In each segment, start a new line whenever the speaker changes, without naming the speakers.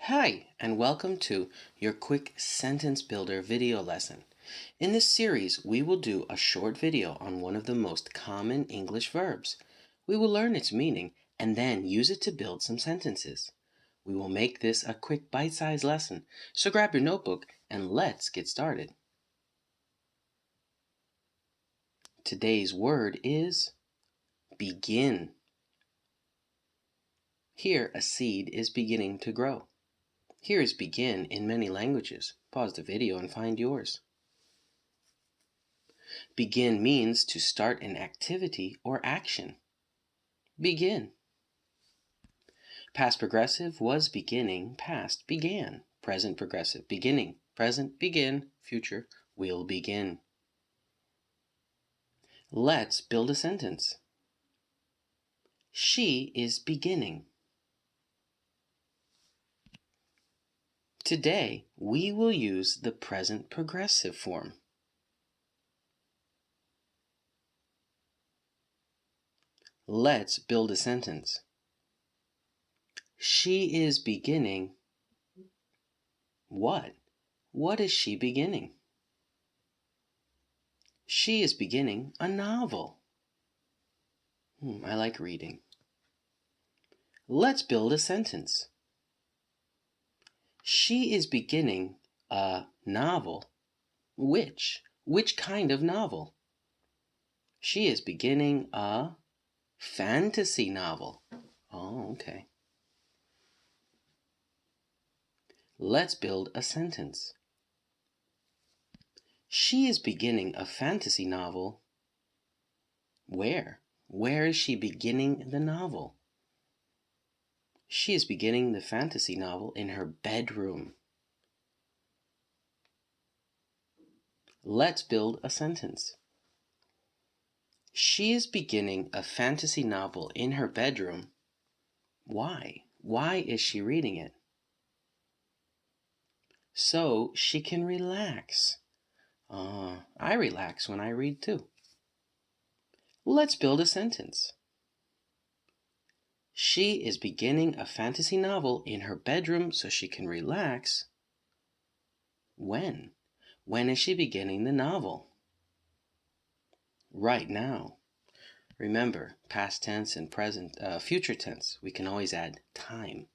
Hi, and welcome to your quick sentence builder video lesson. In this series, we will do a short video on one of the most common English verbs. We will learn its meaning and then use it to build some sentences. We will make this a quick bite-sized lesson, so grab your notebook and let's get started. Today's word is begin. Here, a seed is beginning to grow. Here is begin in many languages. Pause the video and find yours. Begin means to start an activity or action. Begin. Past progressive was beginning, past began. Present progressive beginning, present begin, future will begin. Let's build a sentence. She is beginning. Today, we will use the present progressive form. Let's build a sentence. She is beginning what? What is she beginning? She is beginning a novel. I like reading. Let's build a sentence. She is beginning a novel. Which? Which kind of novel? She is beginning a fantasy novel. Oh, okay. Let's build a sentence. She is beginning a fantasy novel. Where? Where is she beginning the novel? She is beginning the fantasy novel in her bedroom. Let's build a sentence. She is beginning a fantasy novel in her bedroom. Why? Why is she reading it? So she can relax. I relax when I read too. Let's build a sentence. She is beginning a fantasy novel in her bedroom so she can relax. When? When is she beginning the novel? Right now. Remember, past tense and future tense, we can always add time.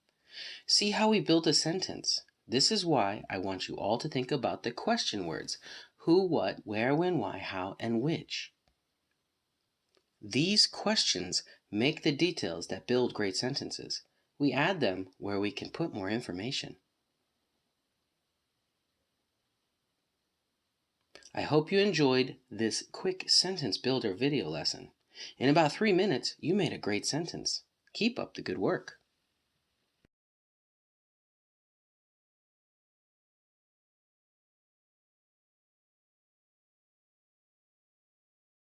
See how we built a sentence? This is why I want you all to think about the question words: who, what, where, when, why, how, and which. These questions make the details that build great sentences. We add them where we can put more information. I hope you enjoyed this quick sentence builder video lesson. In about 3 minutes, you made a great sentence. Keep up the good work.